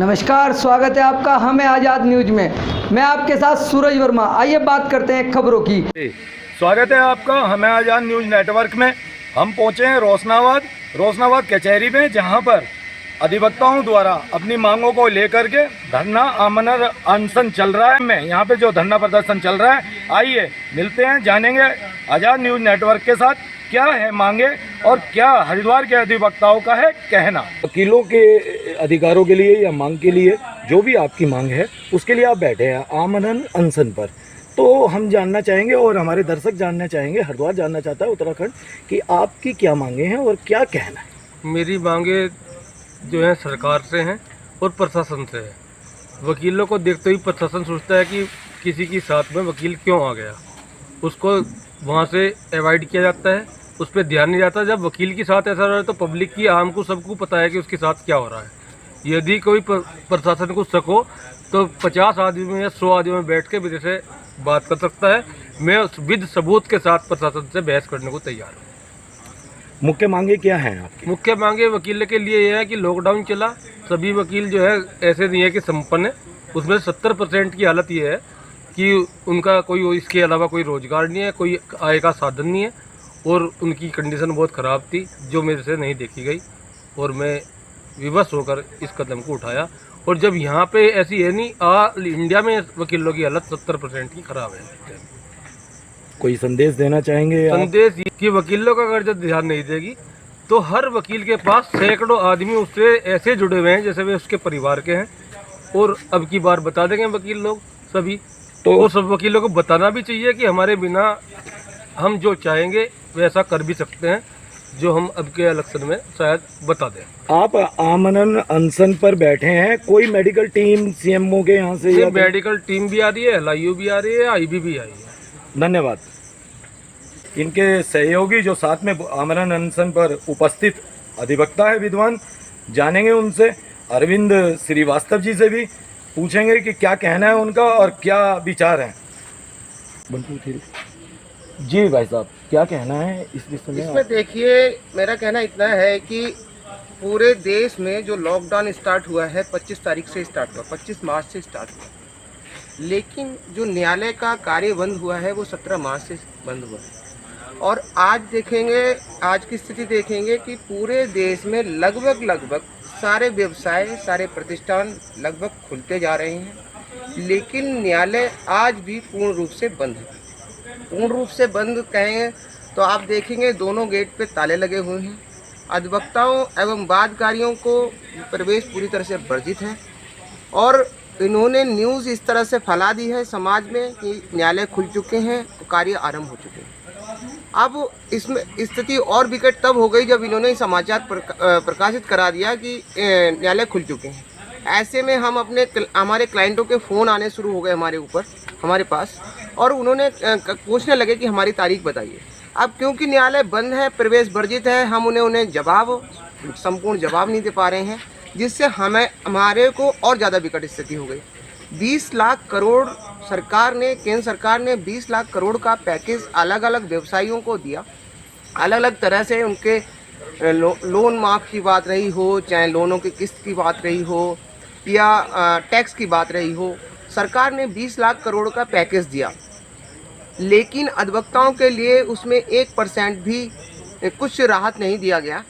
नमस्कार, स्वागत है आपका हमें आज़ाद न्यूज में। मैं आपके साथ सूरज वर्मा। आइए बात करते हैं खबरों की। स्वागत है आपका हमें आज़ाद न्यूज नेटवर्क में। हम पहुंचे हैं रोशनाबाद कचहरी में, जहां पर अधिवक्ताओं द्वारा अपनी मांगों को लेकर के धरना आमरण अनशन चल रहा है। मैं यहाँ पे जो धरना प्रदर्शन चल रहा है, आइए मिलते हैं, जानेंगे आज़ाद न्यूज नेटवर्क के साथ क्या है मांगे और क्या हरिद्वार के अधिवक्ताओं का है कहना। वकीलों के अधिकारों के लिए या मांग के लिए जो भी आपकी मांग है उसके लिए आप बैठे हैं आमरण अनशन पर। तो हम जानना चाहेंगे और हमारे दर्शक जानना चाहेंगे, हरिद्वार जानना चाहता है उत्तराखंड, कि आपकी क्या मांगे हैं और क्या कहना है। मेरी मांगे जो है सरकार से हैं और प्रशासन से है। वकीलों को देखते ही प्रशासन सोचता है कि किसी की साथ में वकील क्यों आ गया, उसको वहाँ से अवॉइड किया जाता है, उस पर ध्यान नहीं जाता। जब वकील के साथ ऐसा हो रहा है तो पब्लिक की आम को सबको पता है कि उसके साथ क्या हो रहा है। यदि कोई प्रशासन को शक हो तो 50 आदमी में या 100 आदमी में बैठ के मेरे से बात कर सकता है। मैं विद सबूत के साथ प्रशासन से बहस करने को तैयार हूँ। मुख्य मांगे क्या हैं आपकी? मुख्य मांगे वकील के लिए ये है कि लॉकडाउन चला, सभी वकील जो है ऐसे नहीं है कि संपन्न है, उसमें 70% की हालत ये है कि उनका कोई इसके अलावा कोई रोजगार नहीं है, कोई आय का साधन नहीं है और उनकी कंडीशन बहुत ख़राब थी जो मेरे से नहीं देखी गई और मैं विवश होकर इस कदम को उठाया। और जब यहाँ पे ऐसी है नहीं, इंडिया में वकीलों की हालत 70% की ख़राब है। कोई संदेश देना चाहेंगे? संदेश ये कि वकीलों का अगर जब ध्यान नहीं देगी तो हर वकील के पास सैकड़ों आदमी उससे ऐसे जुड़े हुए हैं जैसे वे उसके परिवार के हैं, और अब की बार बता देंगे वकील लोग सभी। तो सब वकीलों को बताना भी चाहिए कि हमारे बिना हम जो चाहेंगे वैसा कर भी सकते हैं, जो हम अब के इलेक्शन में शायद बता दें। आप आमरण अनशन पर बैठे हैं, कोई मेडिकल टीम सीएमओ के यहाँ से? ये मेडिकल टीम भी आ रही है, LIU भी आ रही है, IB भी आई है। धन्यवाद। इनके सहयोगी जो साथ में आमरण अनशन पर उपस्थित अधिवक्ता है विद्वान, जानेंगे उनसे। अरविंद श्रीवास्तव जी से भी पूछेंगे कि क्या कहना है उनका और क्या विचार है। जी भाई साहब, क्या कहना है इस विषय में? इसमें देखिए, मेरा कहना इतना है कि पूरे देश में जो लॉकडाउन स्टार्ट हुआ है 25 तारीख से स्टार्ट हुआ, 25 मार्च से स्टार्ट हुआ, लेकिन जो न्यायालय का कार्य बंद हुआ है वो 17 मार्च से बंद हुआ है। और आज देखेंगे, आज की स्थिति देखेंगे कि पूरे देश में लगभग सारे व्यवसाय, सारे प्रतिष्ठान लगभग खुलते जा रहे हैं, लेकिन न्यायालय आज भी पूर्ण रूप से बंद है। पूर्ण रूप से बंद कहें तो आप देखेंगे दोनों गेट पे ताले लगे हुए हैं। अधिवक्ताओं एवं वादकारियों को प्रवेश पूरी तरह से वर्जित है और इन्होंने न्यूज़ इस तरह से फैला दी है समाज में कि न्यायालय खुल चुके हैं, कार्य आरंभ हो चुके हैं। अब इसमें स्थिति और विकट तब हो गई जब इन्होंने समाचार प्रकाशित करा दिया कि न्यायालय खुल चुके हैं। ऐसे में हमारे क्लाइंटों के फ़ोन आने शुरू हो गए हमारे पास, और उन्होंने पूछने लगे कि हमारी तारीख बताइए। अब क्योंकि न्यायालय बंद है, प्रवेश वर्जित है, हम उन्हें संपूर्ण जवाब नहीं दे पा रहे हैं, जिससे हमारे को और ज़्यादा विकट स्थिति हो गई। 20 लाख करोड़ केंद्र सरकार ने 20 लाख करोड़ का पैकेज अलग अलग व्यवसायियों को दिया। अलग अलग तरह से उनके लोन माफ़ की बात रही हो, चाहे लोनों की किस्त की बात रही हो या टैक्स की बात रही हो, सरकार ने 20 लाख करोड़ का पैकेज दिया, लेकिन अधिवक्ताओं के लिए उसमें 1% भी कुछ राहत नहीं दिया गया।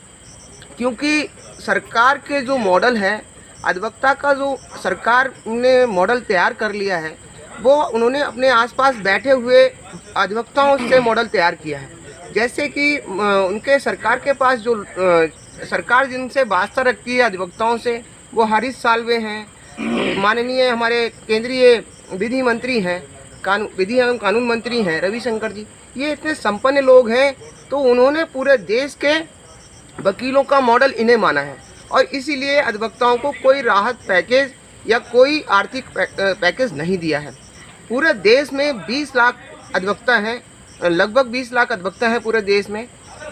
क्योंकि सरकार के जो मॉडल है, अधिवक्ता का जो सरकार ने मॉडल तैयार कर लिया है, वो उन्होंने अपने आसपास बैठे हुए अधिवक्ताओं से मॉडल तैयार किया है। जैसे कि उनके सरकार के पास जो सरकार जिनसे वास्ता रखती है अधिवक्ताओं से, वो हरीश साल्वे हैं, माननीय हमारे केंद्रीय विधि मंत्री हैं, विधि एवं कानून मंत्री हैं रविशंकर जी। ये इतने संपन्न लोग हैं, तो उन्होंने पूरे देश के वकीलों का मॉडल इन्हें माना है और इसीलिए अधिवक्ताओं को कोई राहत पैकेज या कोई आर्थिक पैकेज नहीं दिया है। पूरे देश में 20 लाख अधिवक्ता हैं, लगभग 20 लाख अधिवक्ता हैं पूरे देश में,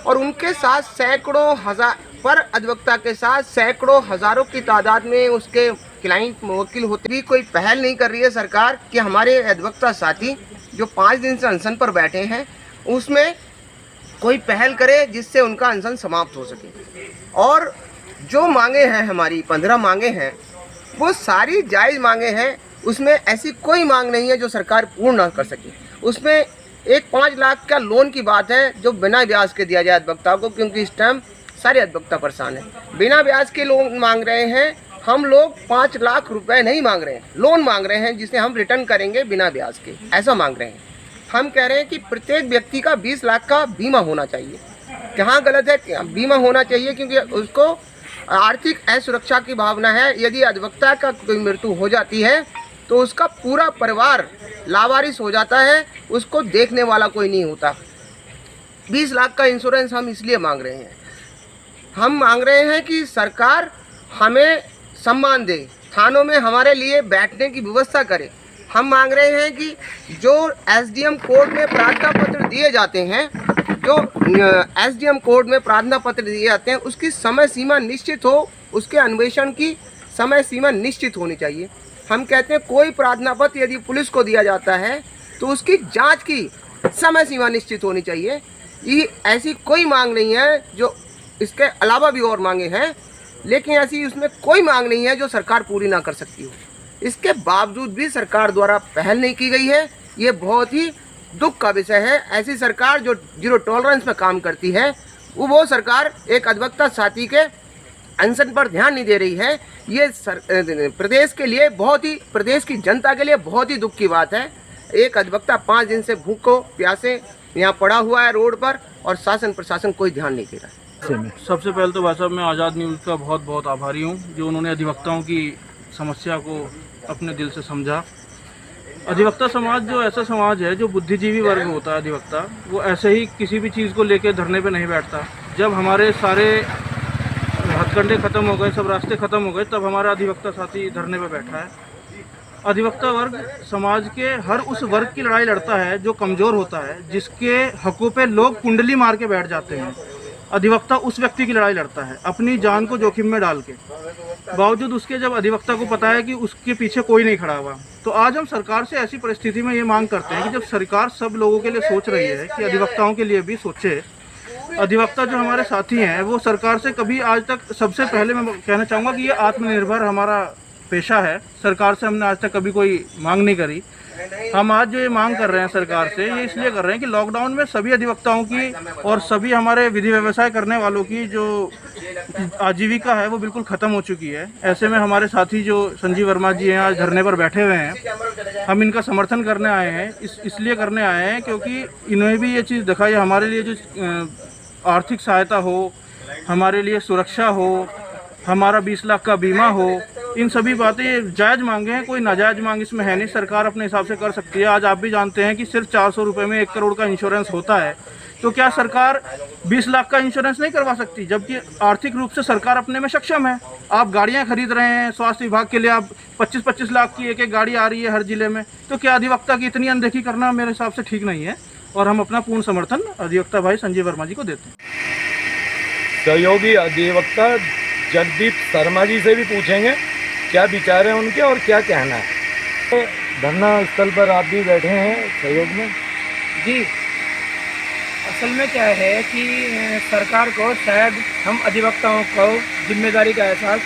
और उनके साथ सैकड़ों हजार पर अधिवक्ता के साथ सैकड़ों हजारों की तादाद में उसके क्लाइंट वकील होते भी कोई पहल नहीं कर रही है सरकार कि हमारे अधिवक्ता साथी जो 5 दिन से अनशन पर बैठे हैं उसमें कोई पहल करे जिससे उनका अनशन समाप्त हो सके। और जो मांगे हैं, हमारी 15 मांगे हैं, वो सारी जायज़ मांगे हैं, उसमें ऐसी कोई मांग नहीं है जो सरकार पूर्ण ना कर सके। उसमें एक 5 लाख का लोन की बात है जो बिना ब्याज के दिया जाए अधिवक्ता को, क्योंकि इस टाइम सारे अधिवक्ता परेशान हैं। बिना ब्याज के लोन मांग रहे हैं, हम लोग 5 लाख रुपए नहीं मांग रहे हैं, लोन मांग रहे हैं जिसे हम रिटर्न करेंगे बिना ब्याज के, ऐसा मांग रहे हैं। हम कह रहे हैं कि प्रत्येक व्यक्ति का 20 लाख का बीमा होना चाहिए। कहाँ गलत है? बीमा होना चाहिए क्योंकि उसको आर्थिक असुरक्षा की भावना है। यदि अधिवक्ता का कोई मृत्यु हो जाती है तो उसका पूरा परिवार लावारिस हो जाता है, उसको देखने वाला कोई नहीं होता। 20 लाख का इंश्योरेंस हम इसलिए मांग रहे हैं। हम मांग रहे हैं कि सरकार हमें सम्मान दे, थानों में हमारे लिए बैठने की व्यवस्था करे। हम मांग रहे हैं कि जो एसडीएम कोर्ट में प्रार्थना पत्र दिए जाते हैं, जो एसडीएम कोर्ट में प्रार्थना पत्र दिए जाते हैं, उसकी समय सीमा निश्चित हो, उसके अन्वेषण की समय सीमा निश्चित होनी चाहिए। हम कहते हैं कोई प्रार्थना पत्र यदि पुलिस को दिया जाता है तो उसकी जांच की समय सीमा निश्चित होनी चाहिए। ये ऐसी कोई मांग नहीं है, जो इसके अलावा भी और मांगे हैं, लेकिन ऐसी उसमें कोई मांग नहीं है जो सरकार पूरी ना कर सकती हो। इसके बावजूद भी सरकार द्वारा पहल नहीं की गई है। ये बहुत ही दुख का विषय है। ऐसी सरकार जो जीरो टॉलरेंस में काम करती है, वो सरकार एक अधिवक्ता साथी के अनशन पर ध्यान नहीं दे रही है। ये प्रदेश के लिए बहुत ही, प्रदेश की जनता के लिए बहुत ही दुख की बात है। एक अधिवक्ता 5 दिन से भूखों प्यासे यहाँ पड़ा हुआ है रोड पर और शासन प्रशासन कोई ध्यान नहीं दे रहा है। सबसे पहले तो भाई साहब मैं आज़ाद न्यूज़ का बहुत बहुत आभारी हूँ जो उन्होंने अधिवक्ताओं की समस्या को अपने दिल से समझा। अधिवक्ता समाज जो ऐसा समाज है जो बुद्धिजीवी वर्ग होता है, अधिवक्ता वो ऐसे ही किसी भी चीज़ को लेकर धरने पे नहीं बैठता। जब हमारे सारे हथकंडे ख़त्म हो गए, सब रास्ते ख़त्म हो गए, तब हमारा अधिवक्ता साथी धरने पे बैठा है। अधिवक्ता वर्ग समाज के हर उस वर्ग की लड़ाई लड़ता है जो कमज़ोर होता है, जिसके हकों पे लोग कुंडली मार के बैठ जाते हैं। अधिवक्ता उस व्यक्ति की लड़ाई लड़ता है अपनी जान को जोखिम में डाल के। बावजूद उसके जब अधिवक्ता को पता है कि उसके पीछे कोई नहीं खड़ा हुआ, तो आज हम सरकार से ऐसी परिस्थिति में ये मांग करते हैं कि जब सरकार सब लोगों के लिए सोच रही है कि अधिवक्ताओं के लिए भी सोचे। अधिवक्ता जो हमारे साथी हैं वो सरकार से कभी आज तक, सबसे पहले मैं कहना चाहूँगा कि ये आत्मनिर्भर हमारा पेशा है। सरकार से हमने आज तक कभी कोई मांग नहीं करी। हम आज जो ये मांग कर रहे हैं सरकार से, ये इसलिए कर रहे हैं कि लॉकडाउन में सभी अधिवक्ताओं की और सभी हमारे विधि व्यवसाय करने वालों की जो आजीविका है वो बिल्कुल ख़त्म हो चुकी है। ऐसे में हमारे साथी जो संजीव वर्मा जी हैं आज धरने पर बैठे हुए हैं, हम इनका समर्थन करने आए हैं। इसलिए करने आए हैं क्योंकि इन्होंने भी ये चीज़ दिखाई, हमारे लिए जो आर्थिक सहायता हो, हमारे लिए सुरक्षा हो, हमारा 20 लाख का बीमा हो, इन सभी बातें जायज़ मांगे हैं, कोई नाजायज़ मांग इसमें है नहीं। सरकार अपने हिसाब से कर सकती है। आज आप भी जानते हैं कि सिर्फ 400 रुपये में 1 करोड़ का इंश्योरेंस होता है, तो क्या सरकार 20 लाख का इंश्योरेंस नहीं करवा सकती? जबकि आर्थिक रूप से सरकार अपने में सक्षम है। आप गाड़ियां खरीद रहे हैं स्वास्थ्य विभाग के लिए, आप 25-25 लाख की एक गाड़ी आ रही है हर जिले में, तो क्या अधिवक्ता की इतनी अनदेखी करना मेरे हिसाब से ठीक नहीं है। और हम अपना पूर्ण समर्थन अधिवक्ता भाई संजीव वर्मा जी को देते हैं। सहयोगी अधिवक्ता जगदीप शर्मा जी से भी पूछेंगे क्या विचार है उनके और क्या कहना है। धरना स्थल पर आप भी बैठे हैं सहयोग में जी। असल में क्या है कि सरकार को शायद हम अधिवक्ताओं को जिम्मेदारी का एहसास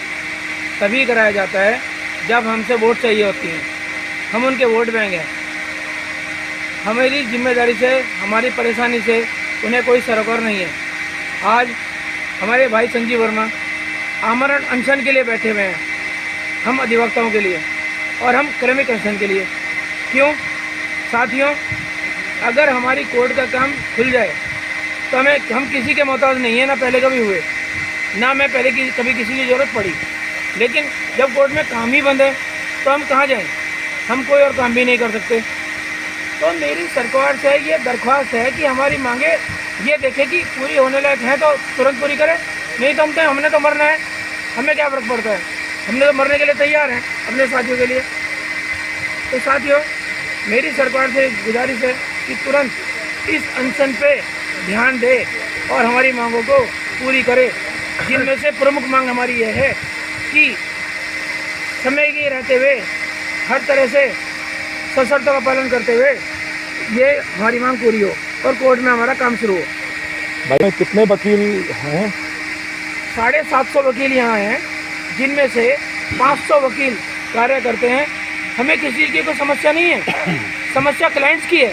तभी कराया जाता है जब हमसे वोट चाहिए होती है। हम उनके वोट बैंक हैं। हमारी जिम्मेदारी से, हमारी परेशानी से उन्हें कोई सरोकार नहीं है। आज हमारे भाई संजीव वर्मा आमरण अनशन के लिए बैठे हुए हैं, हम अधिवक्ताओं के लिए और हम क्रमिक अनशन के लिए। क्यों साथियों, अगर हमारी कोर्ट का काम खुल जाए तो हम किसी के मोहताज नहीं है, ना पहले कभी हुए, ना मैं पहले कभी किसी की ज़रूरत पड़ी। लेकिन जब कोर्ट में काम ही बंद है तो हम कहाँ जाएं? हम कोई और काम भी नहीं कर सकते। तो मेरी सरकार से ये दरख्वास्त है कि हमारी मांगे ये देखे कि पूरी होने लायक है तो तुरंत पूरी करें, नहीं तो हमने तो मरना है, हमें क्या फ़र्क पड़ता है, हमने तो मरने के लिए तैयार हैं अपने साथियों के लिए। तो साथियों, मेरी सरकार से गुजारिश है कि तुरंत इस अनशन पे ध्यान दे और हमारी मांगों को पूरी करे, जिनमें से प्रमुख मांग हमारी यह है कि समय के रहते हुए हर तरह से सशर्तों का पालन करते हुए ये हमारी मांग पूरी हो और कोर्ट में हमारा काम शुरू हो। भाई कितने वकील हैं? 750 वकील यहाँ हैं, जिनमें से 500 वकील कार्य करते हैं, हमें किसी की कोई समस्या नहीं है। समस्या क्लाइंट्स की है।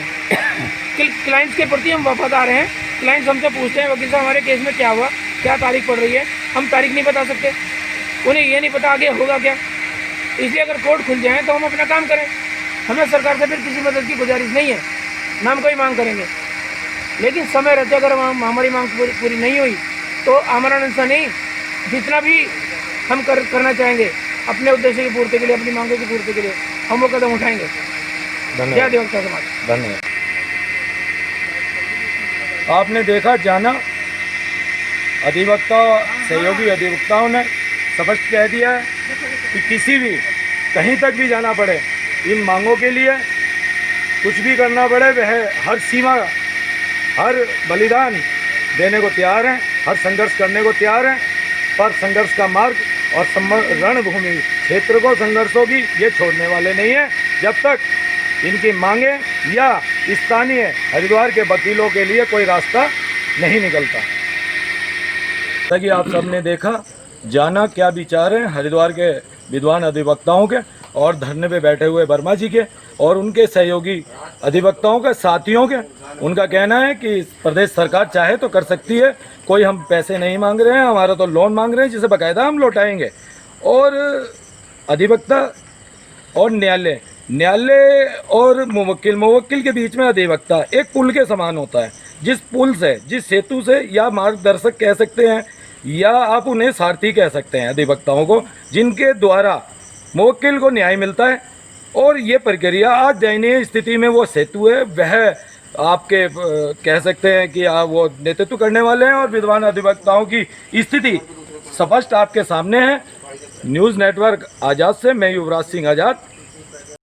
क्लाइंट्स के प्रति हम वफादार हैं। क्लाइंट्स हमसे पूछते हैं वकील साहब हमारे केस में क्या हुआ, क्या तारीख पड़ रही है, हम तारीख नहीं बता सकते, उन्हें ये नहीं पता आगे होगा क्या। इसलिए अगर कोर्ट खुल जाए तो हम अपना काम करें, हमें सरकार से फिर किसी मदद की गुजारिश नहीं है, ना हम कोई मांग करेंगे। लेकिन समय रहते अगर हमारी मांग पूरी नहीं हुई तो आमरण अनशन नहीं, जितना भी हम करना चाहेंगे अपने उद्देश्य की पूर्ति के लिए, अपनी मांगों की पूर्ति के लिए हम वो कदम उठाएंगे। जय अधिवक्ता समाज। धन्यवाद। आपने देखा जाना अधिवक्ता सहयोगी अधिवक्ताओं ने स्पष्ट कह दिया है कि किसी भी कहीं तक भी जाना पड़े इन मांगों के लिए, कुछ भी करना पड़े, वह हर सीमा हर बलिदान देने को तैयार हैं, हर संघर्ष करने को तैयार हैं। पर संघर्ष का मार्ग और रणभूमि क्षेत्र को संघर्षों की ये छोड़ने वाले नहीं हैं जब तक इनकी मांगे या स्थानीय हरिद्वार के वकीलों के लिए कोई रास्ता नहीं निकलता। जैसा कि आप सबने देखा जाना क्या विचार हैं हरिद्वार के विद्वान अधिवक्ताओं के और धरने पे बैठे हुए वर्मा जी के और उनके सहयोगी अधिवक्ताओं के साथियों के। उनका कहना है कि प्रदेश सरकार चाहे तो कर सकती है, कोई हम पैसे नहीं मांग रहे हैं, हमारा तो लोन मांग रहे हैं जिसे बाकायदा हम लौटाएंगे। और अधिवक्ता और न्यायालय और मुवक्किल के बीच में अधिवक्ता एक पुल के समान होता है, जिस पुल से, जिस सेतु से या मार्गदर्शक कह सकते हैं या आप उन्हें सारथी कह सकते हैं अधिवक्ताओं को, जिनके द्वारा मुवक्किल को न्याय मिलता है। और ये प्रक्रिया आज दयनीय स्थिति में वो सेतु है, वह आपके कह सकते हैं कि आप वो नेतृत्व करने वाले हैं और विद्वान अधिवक्ताओं की स्थिति स्पष्ट आपके सामने है। न्यूज़ नेटवर्क आज़ाद से मैं युवराज सिंह आज़ाद।